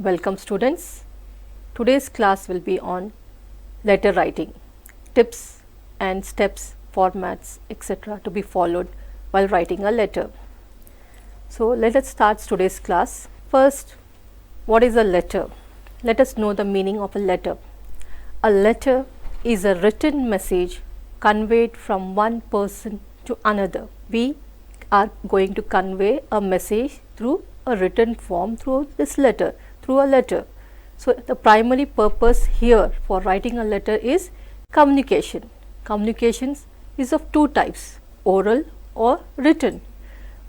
Welcome students. Today's class will be on letter writing, tips and steps, formats, etc. to be followed while writing a letter. So let us start today's class. First, what is a letter? Let us know the meaning of a letter. A letter is a written message conveyed from one person to another. We are going to convey a message through a written form through this letter, through a letter. So the primary purpose here for writing a letter is communication. Communications is of two types, oral or written.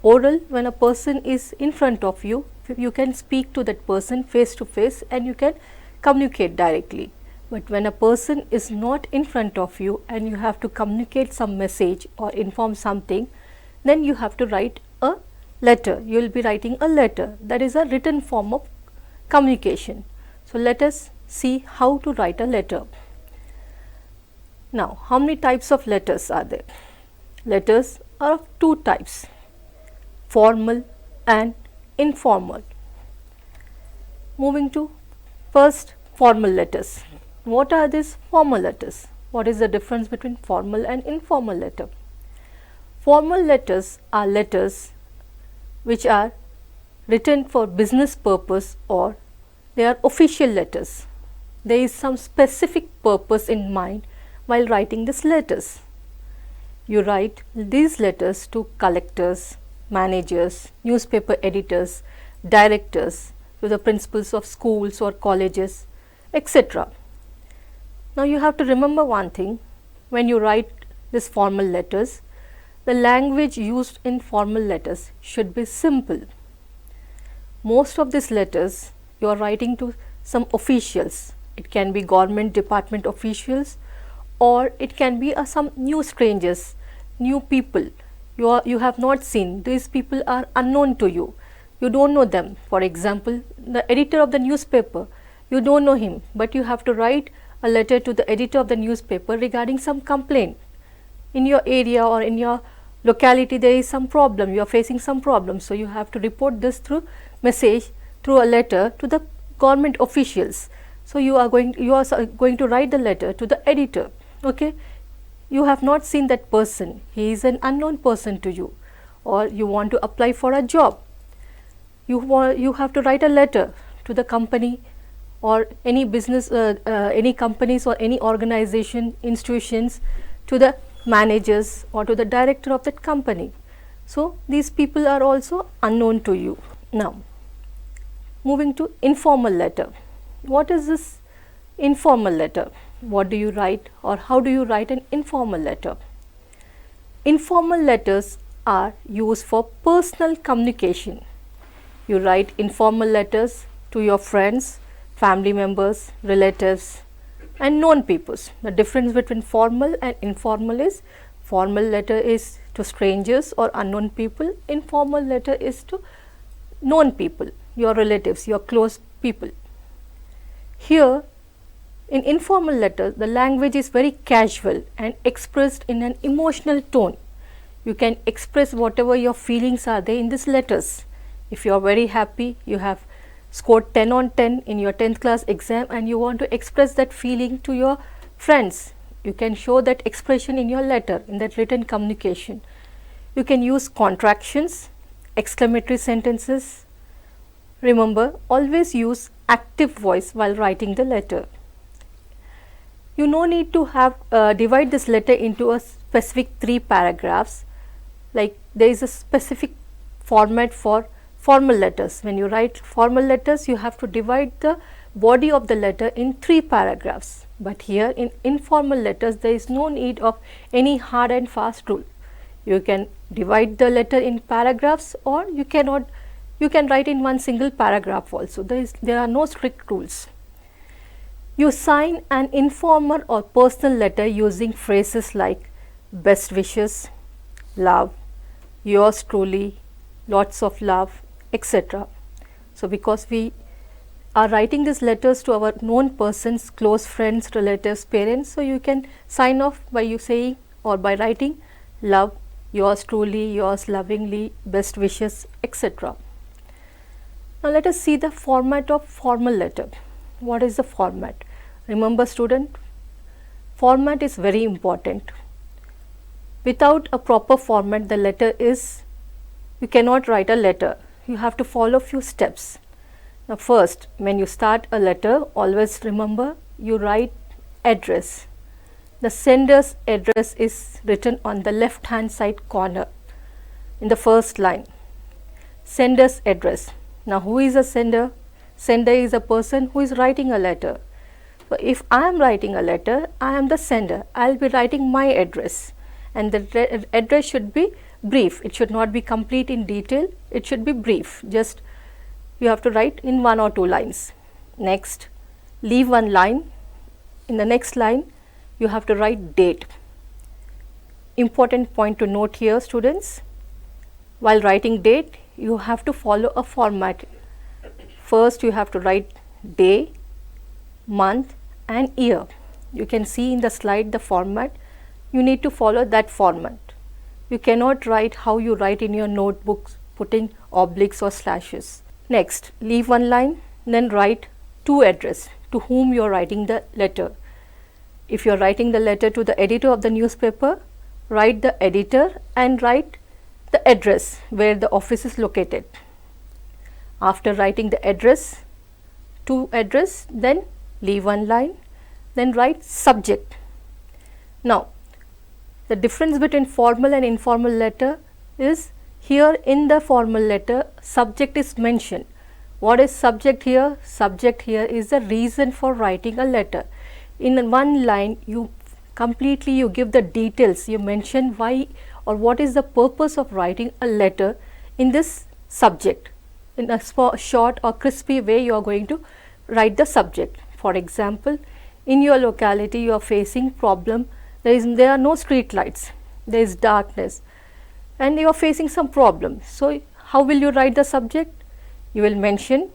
Oral, when a person is in front of you, you can speak to that person face to face and you can communicate directly. But when a person is not in front of you and you have to communicate some message or inform something, then you have to write a letter. You will be writing a letter, that is a written form of communication. So let us see how to write a letter. Now, how many types of letters are there? Letters are of two types, formal and informal. Moving to first, formal letters. What are these formal letters? What is the difference between formal and informal letter? Formal letters are letters which are written for business purpose or they are official letters. There is some specific purpose in mind while writing these letters. You write these letters to collectors, managers, newspaper editors, directors, to the principals of schools or colleges, etc. Now you have to remember one thing, when you write these formal letters, the language used in formal letters should be simple. Most of these letters you are writing to some officials. It can be government department officials or it can be some new strangers, new people you have not seen. These people are unknown to you. You don't know them. For example, the editor of the newspaper, you don't know him, but you have to write a letter to the editor of the newspaper regarding some complaint. In your area or in your locality there is some problem, you are facing some problem, so you have to report this through message, through a letter to the government officials. So you are going to write the letter to the editor. Okay, you have not seen that person, he is an unknown person to you, or you want to apply for a job. You have to write a letter to the company or any business, any companies or any organization, institutions, to the managers or to the director of that company. So these people are also unknown to you. Now, moving to informal letter. What is this informal letter? What do you write or how do you write an informal letter? Informal letters are used for personal communication. You write informal letters to your friends, family members, relatives and known peoples. The difference between formal and informal is, formal letter is to strangers or unknown people, informal letter is to known people, your relatives, your close people. Here in informal letters, the language is very casual and expressed in an emotional tone. You can express whatever your feelings are there in these letters. If you are very happy, you have scored 10 on 10 in your 10th class exam and you want to express that feeling to your friends, you can show that expression in your letter, in that written communication. You can use contractions, exclamatory sentences. Remember, always use active voice while writing the letter. You no need to have divide this letter into a specific 3 paragraphs, like there is a specific format for formal letters. When you write formal letters, you have to divide the body of the letter in 3 paragraphs. But here in informal letters, there is no need of any hard and fast rule. You can divide the letter in paragraphs or you can write in one single paragraph also. There are no strict rules. You sign an informal or personal letter using phrases like best wishes, love, yours truly, lots of love, etc. So because we are writing these letters to our known persons, close friends, relatives, parents, so you can sign off by you saying or by writing love, yours truly, yours lovingly, best wishes, etc. Now let us see the format of formal letter. What is the format? Remember student, format is very important. Without a proper format, the letter is, you cannot write a letter. You have to follow few steps. Now first, when you start a letter, always remember you write address. The sender's address is written on the left hand side corner in the first line. Sender's address. Now who is a sender? Sender is a person who is writing a letter. So if I am writing a letter, I am the sender. I will be writing my address, and the address should be brief. It should not be complete in detail. It should be brief. Just you have to write in 1 or 2 lines. Next, leave one line. In the next line, you have to write date. Important point to note here, students. While writing date, you have to follow a format. First, you have to write day, month and year. You can see in the slide the format. You need to follow that format. You cannot write how you write in your notebooks, putting obliques or slashes. Next, leave one line, then write to address, to whom you are writing the letter. If you are writing the letter to the editor of the newspaper, write the editor and write the address where the office is located. After writing the address, to address, then leave one line, then write subject. Now, the difference between formal and informal letter is, here in the formal letter, subject is mentioned. What is subject here? Subject here is the reason for writing a letter. In one line, you give the details, you mention why or what is the purpose of writing a letter in this subject. In a short or crispy way, you are going to write the subject. For example, in your locality, you are facing problem. There are no street lights. There is darkness, and you are facing some problem. So how will you write the subject? You will mention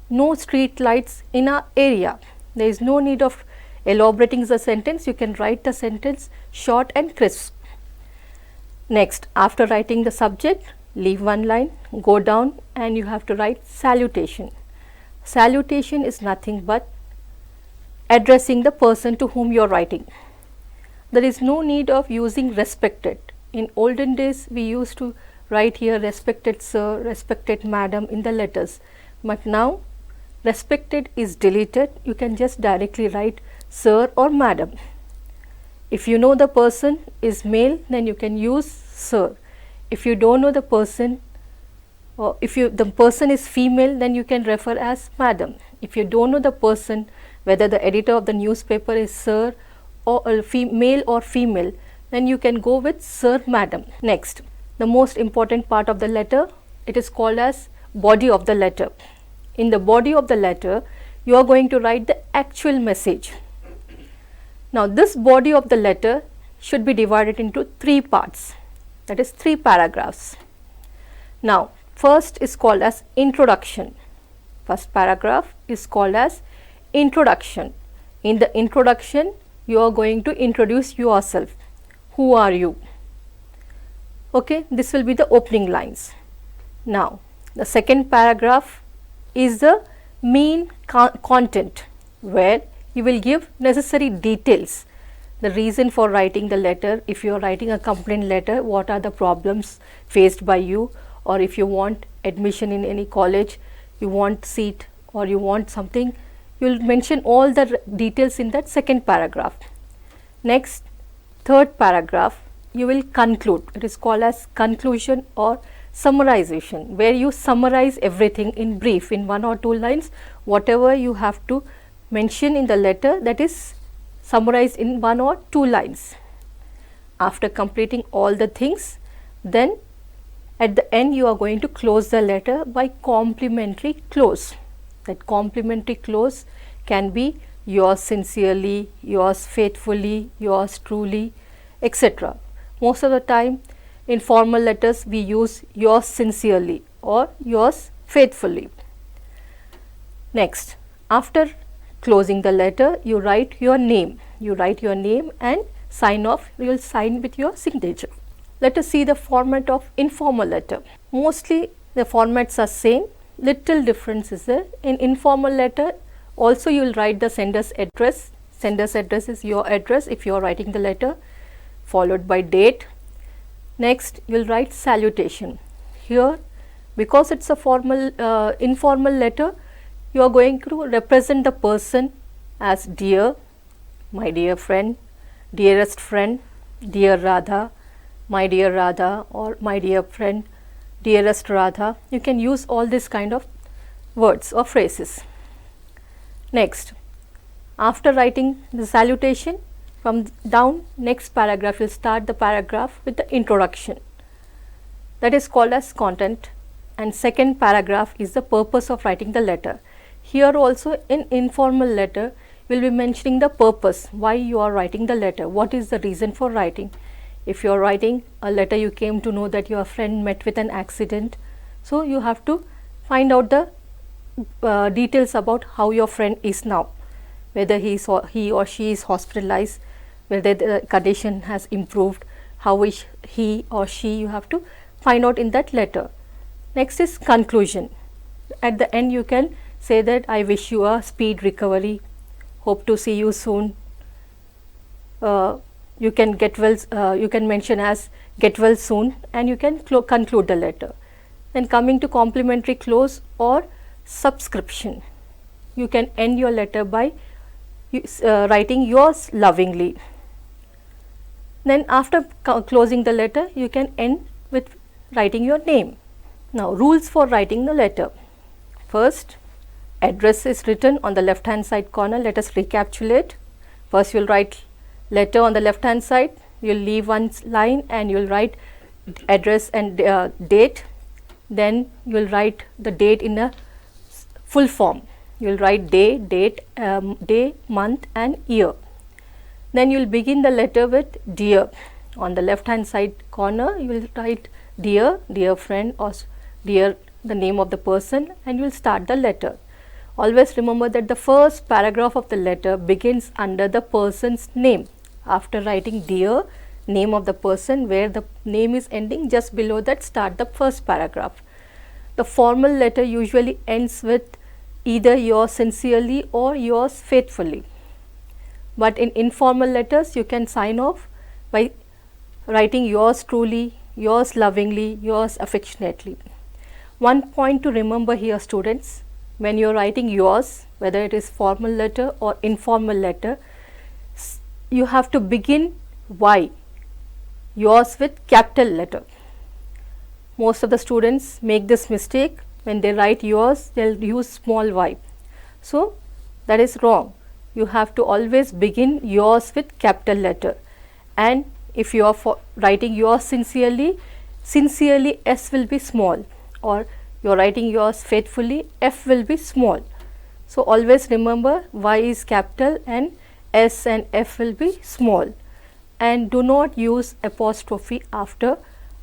no street lights in our area. There is no need of elaborating the sentence. You can write the sentence short and crisp. Next, after writing the subject, leave one line, go down, and you have to write salutation. Salutation is nothing but addressing the person to whom you are writing. There is no need of using respected. In olden days, we used to write here respected sir, respected madam in the letters, but now respected is deleted. You can just directly write sir or madam. If you know the person is male, then you can use sir. If you don't know the person, or if the person is female, then you can refer as madam. If you don't know the person, whether the editor of the newspaper is sir or male or female, then you can go with sir, madam. Next, the most important part of the letter, it is called as body of the letter. In the body of the letter, you are going to write the actual message. Now, this body of the letter should be divided into 3 parts, that is 3 paragraphs. Now, first is called as introduction. First paragraph is called as introduction. In the introduction, you are going to introduce yourself. Who are you? Okay, this will be the opening lines. Now, the second paragraph is the main content, where you will give necessary details. The reason for writing the letter, if you are writing a complaint letter, what are the problems faced by you, or if you want admission in any college, you want seat or you want something, you will mention all the details in that second paragraph. Next, third paragraph, you will conclude. It is called as conclusion or summarization, where you summarize everything in brief, in 1 or 2 lines, whatever you have to mention in the letter, that is summarized in 1 or 2 lines. After completing all the things, then at the end you are going to close the letter by complimentary close. That complimentary close can be yours sincerely, yours faithfully, yours truly, etc. Most of the time in formal letters we use yours sincerely or yours faithfully. Next, after closing the letter, you write your name. You write your name and sign off. You will sign with your signature. Let us see the format of informal letter. Mostly the formats are same. little difference is there. In informal letter also you will write the sender's address. Sender's address is your address if you are writing the letter, followed by date. Next you will write salutation. Here, because it is a informal letter, you are going to represent the person as dear, my dear friend, dearest friend, dear Radha, my dear Radha, or my dear friend, dearest Radha. You can use all this kind of words or phrases. Next, after writing the salutation, from down, next paragraph will start the paragraph with the introduction. That is called as content, and second paragraph is the purpose of writing the letter. Here also in informal letter, you will be mentioning the purpose, why you are writing the letter, what is the reason for writing. If you are writing a letter, you came to know that your friend met with an accident, so you have to find out the details about how your friend is now, whether he or she is hospitalized, whether the condition has improved, how is he or she, you have to find out in that letter. Next is conclusion. At the end you can say that I wish you a speed recovery, hope to see you soon. You can get well, you can mention as get well soon, and you can conclude the letter. Then coming to complimentary close or subscription, you can end your letter by writing yours lovingly. Then after closing the letter, you can end with writing your name. Now rules for writing the letter. First, address is written on the left hand side corner. Let us recapitulate. First you will write letter on the left hand side, you will leave one line and you will write address and date. Then you will write the date in a full form. You will write day, date, day, month and year. Then you will begin the letter with dear. On the left hand side corner you will write dear, dear friend, or dear the name of the person, and you will start the letter. Always remember that the first paragraph of the letter begins under the person's name. After writing dear, name of the person, where the name is ending, just below that start the first paragraph. The formal letter usually ends with either yours sincerely or yours faithfully. But in informal letters you can sign off by writing yours truly, yours lovingly, yours affectionately. One point to remember here, students, when you are writing yours, whether it is formal letter or informal letter, you have to begin Y, yours, with capital letter. Most of the students make this mistake. When they write yours, they will use small y. So that is wrong. You have to always begin yours with capital letter, and if you are writing yours sincerely, sincerely S will be small, or you are writing yours faithfully, F will be small. So always remember Y is capital and S and F will be small, and do not use apostrophe after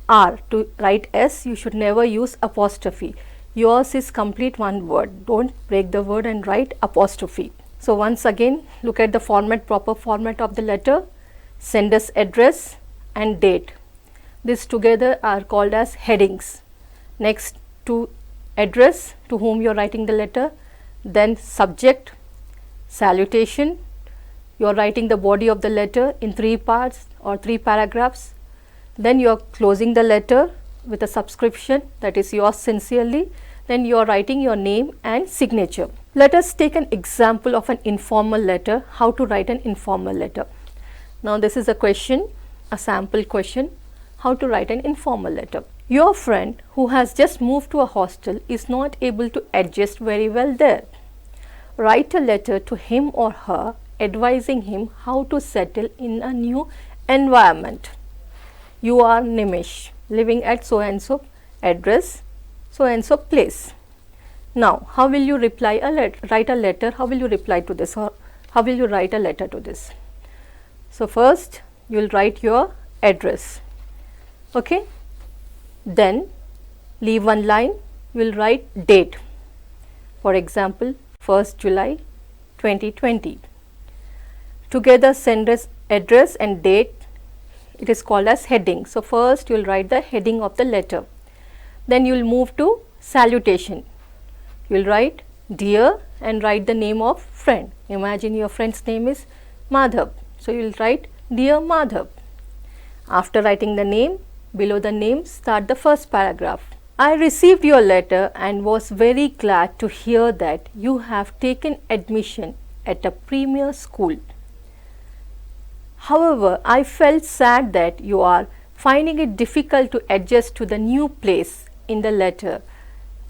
R. To write S, you should never use apostrophe. Yours is complete one word. Don't break the word and write apostrophe. So once again, look at the format, proper format of the letter, sender's address and date. These together are called as headings. Next to address, to whom you are writing the letter, then subject, salutation. You are writing the body of the letter in 3 parts or 3 paragraphs. Then you are closing the letter with a subscription, that is yours sincerely. Then you are writing your name and signature. Let us take an example of an informal letter, how to write an informal letter. Now this is a question, a sample question, how to write an informal letter. Your friend who has just moved to a hostel is not able to adjust very well there. Write a letter to him or her advising him how to settle in a new environment. You are Nimish, living at so and so address, so and so place. Now, how will you reply write a letter? How will you reply to this, or how will you write a letter to this? So first you will write your address, okay. Then leave one line, you will write date. For example, 1st July 2020. Together sender's address and date, it is called as heading. So first you will write the heading of the letter. Then you will move to salutation. You will write dear and write the name of friend. Imagine your friend's name is Madhav. So, you will write dear Madhav. After writing the name, below the name start the first paragraph. I received your letter and was very glad to hear that you have taken admission at a premier school. However, I felt sad that you are finding it difficult to adjust to the new place in the letter.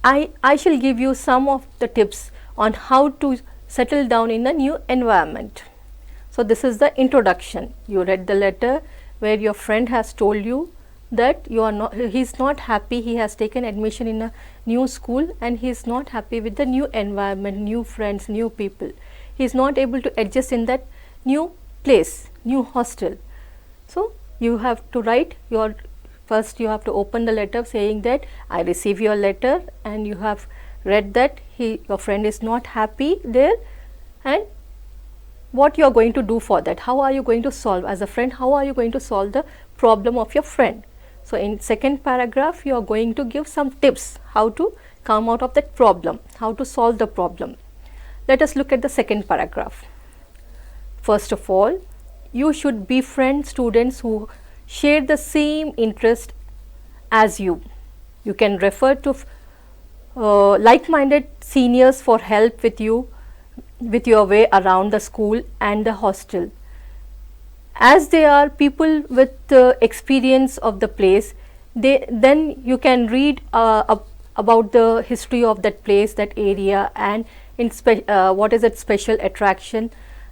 I shall give you some of the tips on how to settle down in a new environment. So, this is the introduction. You read the letter where your friend has told you that he is not happy, he has taken admission in a new school and he is not happy with the new environment, new friends, new people. He is not able to adjust in that new place, new hostel. So, you have to write your first, you have to open the letter saying that I receive your letter and you have read that your friend is not happy there, and what you are going to do for that, how are you going to solve as a friend, how are you going to solve the problem of your friend. So, in second paragraph you are going to give some tips how to come out of that problem, how to solve the problem. Let us look at the second paragraph. First of all, you should befriend students who share the same interest as you. You can refer to like-minded seniors for help with your way around the school and the hostel. As they are people with experience of the place, then you can read about the history of that place, that area, and what is its special attraction.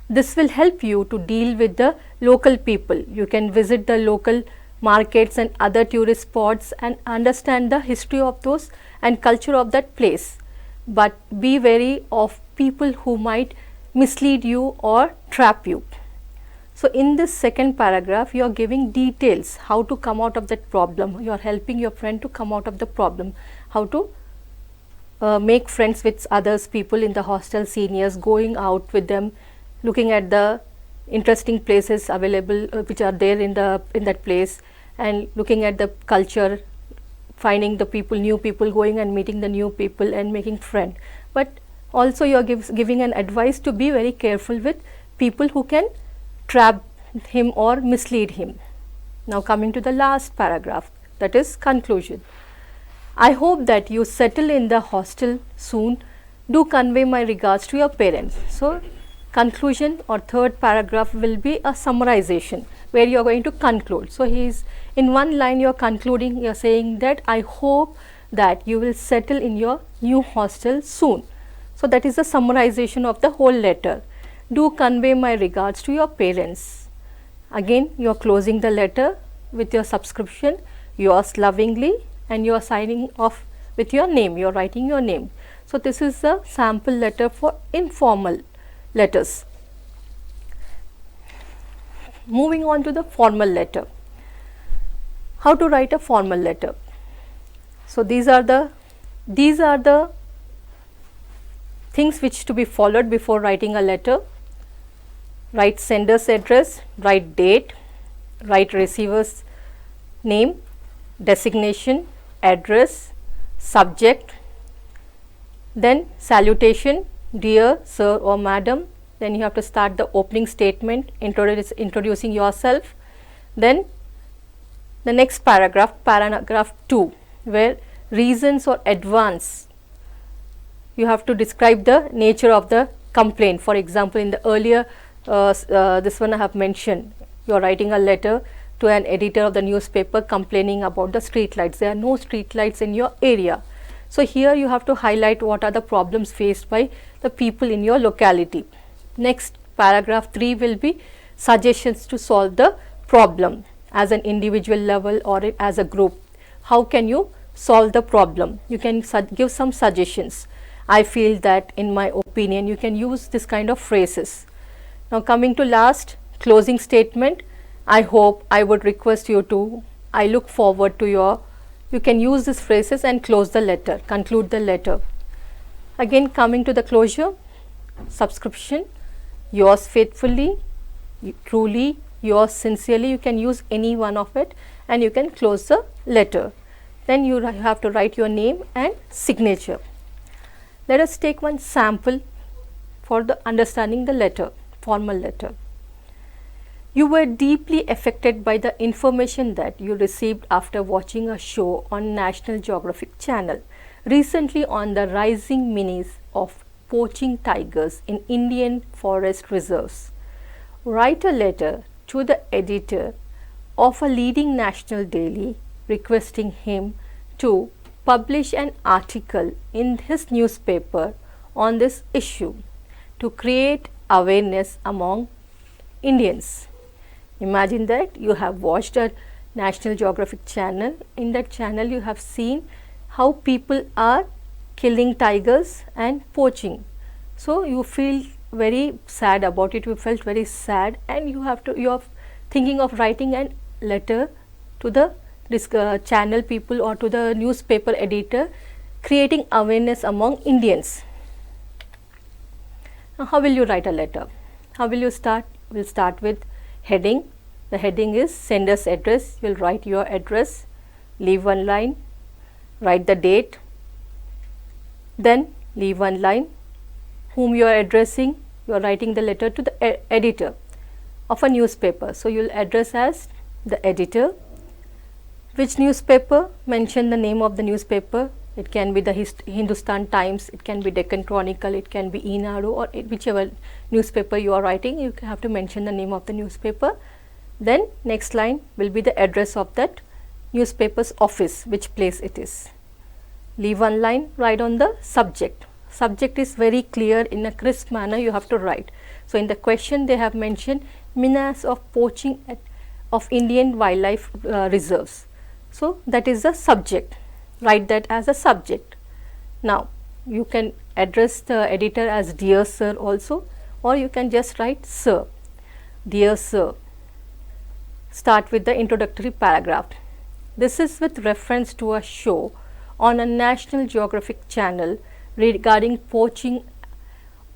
This will help you to deal with the local people. You can visit the local markets and other tourist spots and understand the history of those and culture of that place. But be wary of people who might mislead you or trap you. So, in this second paragraph, you are giving details how to come out of that problem. You are helping your friend to come out of the problem, how to make friends with others, people in the hostel, seniors, going out with them, looking at the interesting places available which are there in that place, and looking at the culture, finding the people, new people, going and meeting the new people and making friend. But also you are giving an advice to be very careful with people who can trap him or mislead him. Now, coming to the last paragraph, that is conclusion. I hope that you settle in the hostel soon. Do convey my regards to your parents. So, conclusion or third paragraph will be a summarization where you are going to conclude. So, he is in one line you are concluding, you are saying that I hope that you will settle in your new hostel soon. So, that is the summarization of the whole letter. Do convey my regards to your parents. Again, you are closing the letter with your subscription, yours lovingly, and you are signing off with your name, you are writing your name. So, this is a sample letter for informal letters. Moving on to the formal letter. How to write a formal letter? So, these are the things which to be followed before writing a letter. Write sender's address, write date, write receiver's name, designation, address, subject, then salutation, dear sir or madam. Then you have to start the opening statement, introducing yourself. Then the next paragraph, paragraph 2, where reasons or advance, you have to describe the nature of the complaint. For example, in the earlier this one I have mentioned, you are writing a letter to an editor of the newspaper complaining about the street lights. There are no street lights in your area. So, here you have to highlight what are the problems faced by the people in your locality. Next, paragraph 3 will be suggestions to solve the problem as an individual level or as a group. How can you solve the problem? You can give some suggestions. I feel that, in my opinion, you can use this kind of phrases. Now, coming to last, closing statement. I hope, I would request you to, I look forward to your, you can use these phrases and close the letter, conclude the letter. Again, coming to the closure, subscription, yours faithfully, truly, yours sincerely, you can use any one of it and you can close the letter. Then you have to write your name and signature. Let us take one sample for the understanding the letter, formal letter. You were deeply affected by the information that you received after watching a show on National Geographic Channel recently on the rising menace of poaching tigers in Indian forest reserves. Write a letter to the editor of a leading national daily requesting him to publish an article in his newspaper on this issue to create awareness among Indians. Imagine that you have watched a National Geographic channel. In that channel you have seen how people are killing tigers and poaching. So you feel very sad about it, you felt very sad, and you are thinking of writing a letter to the channel people or to the newspaper editor creating awareness among Indians. Now how will you write a letter? How will you start? We will start with heading. The heading is sender's address. You will write your address, leave one line, write the date, then leave one line, whom you are addressing. You are writing the letter to the editor of a newspaper. So you will address as the editor. Which newspaper? Mention the name of the newspaper. It can be the Hindustan Times, it can be Deccan Chronicle, it can be Enado, or whichever newspaper you are writing, you have to mention the name of the newspaper. Then next line will be the address of that newspaper's office, which place it is. Leave one line, write on the subject. Subject is very clear, in a crisp manner you have to write. So in the question they have mentioned menace of poaching of Indian wildlife reserves. So that is the subject. Write that as a subject. Now you can address the editor as dear sir also, or you can just write sir. Dear sir. Start with the introductory paragraph. This is with reference to a show on a National Geographic channel regarding poaching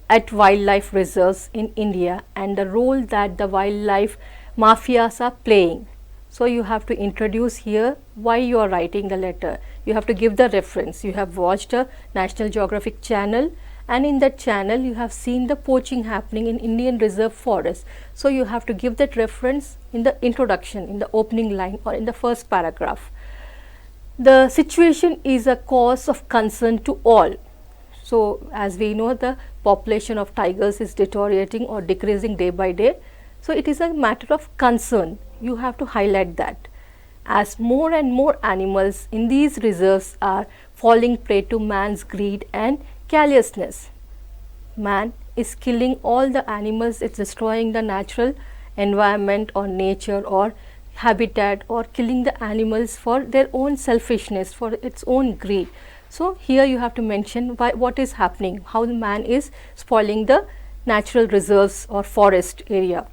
at wildlife reserves in India and the role that the wildlife mafias are playing. So you have to introduce here why you are writing the letter. You have to give the reference. You have watched a National Geographic channel, and in that channel you have seen the poaching happening in Indian reserve forest. So you have to give that reference in the introduction, in the opening line, or in the first paragraph. The situation is a cause of concern to all. So as we know, the population of tigers is deteriorating or decreasing day by day. So it is a matter of concern. You have to highlight that, as more and more animals in these reserves are falling prey to man's greed and carelessness. Man is killing all the animals, it's destroying the natural environment or nature or habitat, or killing the animals for their own selfishness, for its own greed. So here you have to mention what is happening, how the man is spoiling the natural reserves or forest area.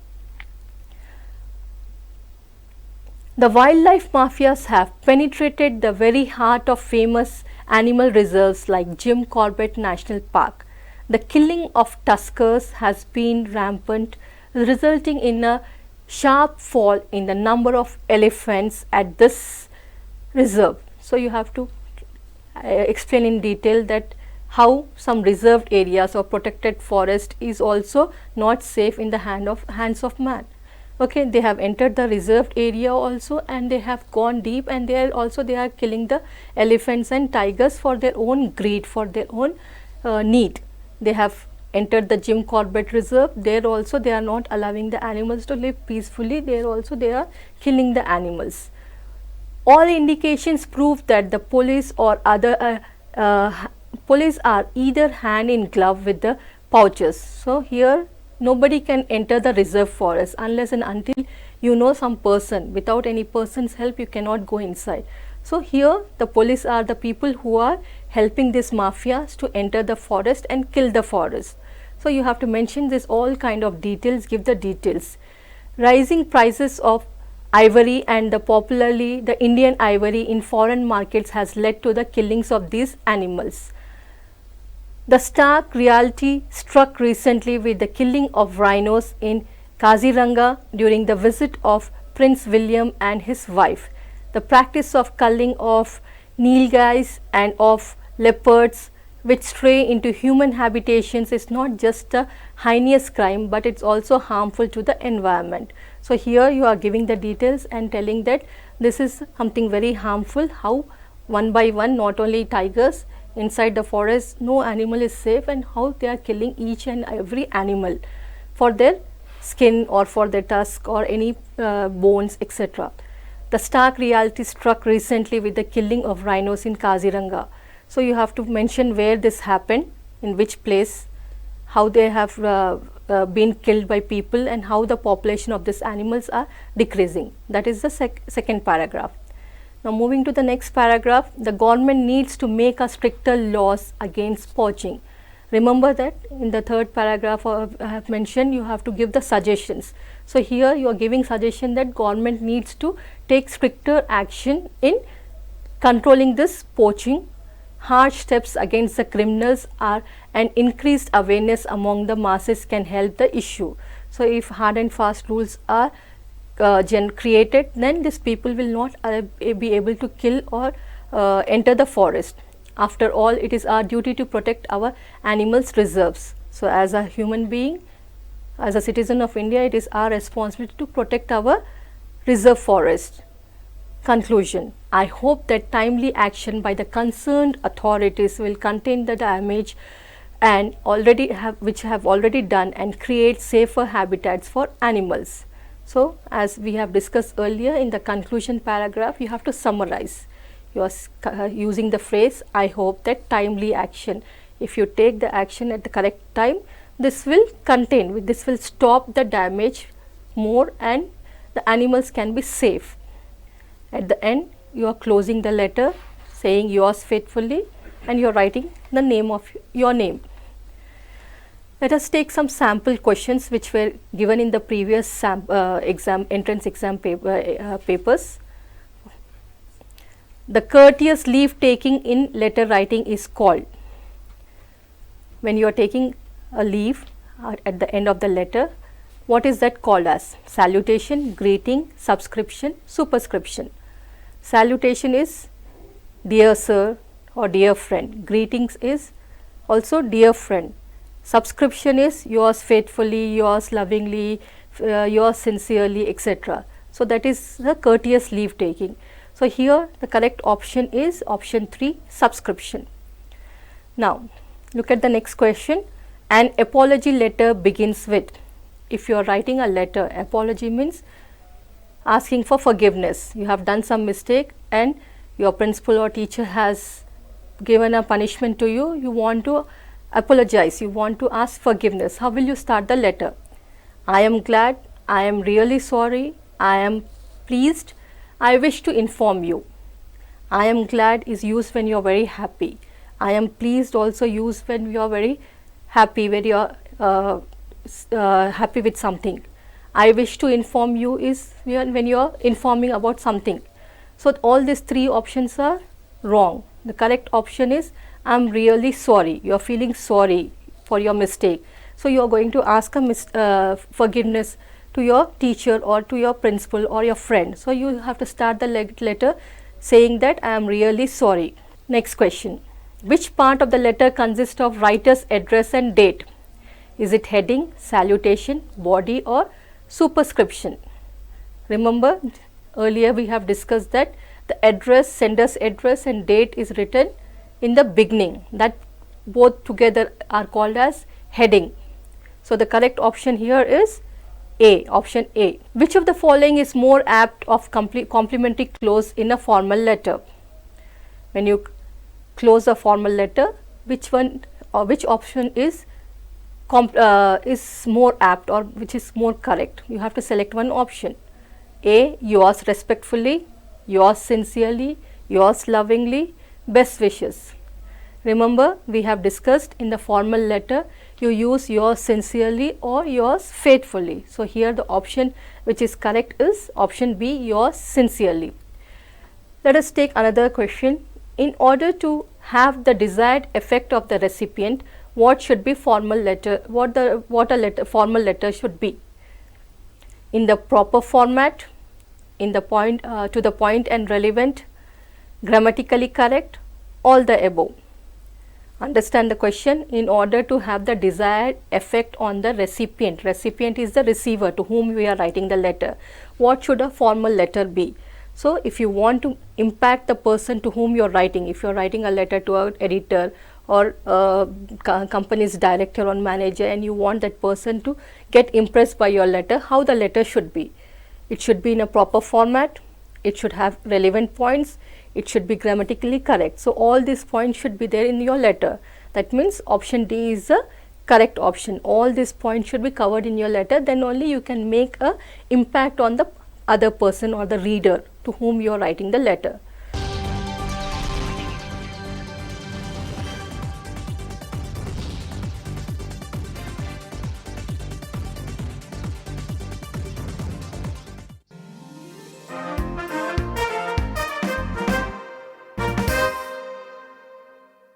The wildlife mafias have penetrated the very heart of famous animal reserves like Jim Corbett National Park. The killing of tuskers has been rampant, resulting in a sharp fall in the number of elephants at this reserve. So you have to explain in detail that how some reserved areas or protected forest is also not safe in the hands of man. Okay, they have entered the reserved area also, and they have gone deep, and they are killing the elephants and tigers for their own greed, for their own need. They have entered the Jim Corbett Reserve. There also they are not allowing the animals to live peacefully. There also they are killing the animals. All indications prove that the police or other police are either hand in glove with the poachers. So here nobody can enter the reserve forest unless and until you know some person. Without any person's help you cannot go inside. So here the police are the people who are helping these mafias to enter the forest and kill the forest. So you have to mention this all kind of details, give the details. Rising prices of ivory and popularly the Indian ivory in foreign markets has led to the killings of these animals. The stark reality struck recently with the killing of rhinos in Kaziranga during the visit of Prince William and his wife. The practice of culling of nilgais and of leopards which stray into human habitations is not just a heinous crime, but it's also harmful to the environment. So here you are giving the details and telling that this is something very harmful, how one by one, not only tigers inside the forest, no animal is safe, and how they are killing each and every animal for their skin or for their tusk or any bones, etc. The stark reality struck recently with the killing of rhinos in Kaziranga. So you have to mention where this happened, in which place, how they have been killed by people, and how the population of these animals are decreasing. That is the second paragraph. Now moving to the next paragraph, the government needs to make a stricter laws against poaching. Remember that in the third paragraph I have mentioned you have to give the suggestions. So here you are giving suggestion that government needs to take stricter action in controlling this poaching. Harsh steps against the criminals and increased awareness among the masses can help the issue. So if hard and fast rules are created, then these people will not be able to kill or enter the forest. After all, it is our duty to protect our animals' reserves. So as a human being, as a citizen of India, it is our responsibility to protect our reserve forest. Conclusion: I hope that timely action by the concerned authorities will contain the damage and which have already done, and create safer habitats for animals. So as we have discussed earlier, in the conclusion paragraph you have to summarize. You are using the phrase, I hope that timely action. If you take the action at the correct time, this will stop the damage more and the animals can be safe. At the end, you are closing the letter saying yours faithfully, and you are writing the name of your name. Let us take some sample questions which were given in the previous entrance exam papers. The courteous leave taking in letter writing is called. When you are taking a leave at the end of the letter, what is that called as? Salutation, greeting, subscription, superscription. Salutation is dear sir or dear friend. Greetings is also dear friend. Subscription is yours faithfully, yours lovingly, yours sincerely, etc. So that is the courteous leave taking. So here the correct option is option 3, subscription. Now look at the next question. An apology letter begins with. If you are writing a letter, apology means asking for forgiveness. You have done some mistake and your principal or teacher has given a punishment to you. You want to apologize, you want to ask forgiveness. How will you start the letter? I am glad, I am really sorry, I am pleased, I wish to inform you. I am glad is used when you are very happy. I am pleased also used when you are very happy, when you are happy with something. I wish to inform you is when you are informing about something. So all these three options are wrong. The correct option is I am really sorry. You are feeling sorry for your mistake. So you are going to ask forgiveness to your teacher or to your principal or your friend. So you have to start the letter saying that I am really sorry. Next question. Which part of the letter consists of writer's address and date? Is it heading, salutation, body, or superscription? Remember earlier we have discussed that the address, sender's address and date is written in the beginning. That both together are called as heading. So the correct option here is A, option A. Which of the following is more apt of complimentary close in a formal letter? When you close a formal letter, which one or which option is more apt or which is more correct? You have to select one option. A, yours respectfully, yours sincerely, yours lovingly, best wishes. Remember we have discussed in the formal letter you use yours sincerely or yours faithfully. So here the option which is correct is option B, yours sincerely. Let us take another question. In order to have the desired effect of the recipient, what should be formal letter? What a formal letter should be? In the proper format, in the point to the point and relevant, grammatically correct, all the above. understand the question, in order to have the desired effect on the recipient. Recipient is the receiver to whom we are writing the letter. What should a formal letter be? So, if you want to impact the person to whom you are writing, if you are writing a letter to an editor or company's director or manager, and you want that person to get impressed by your letter, how the letter should be? It should be in a proper format, it should have relevant points, it should be grammatically correct. So, all these points should be there in your letter. That means option D is the correct option. All these points should be covered in your letter, then only you can make a impact on the other person or the reader to whom you are writing the letter.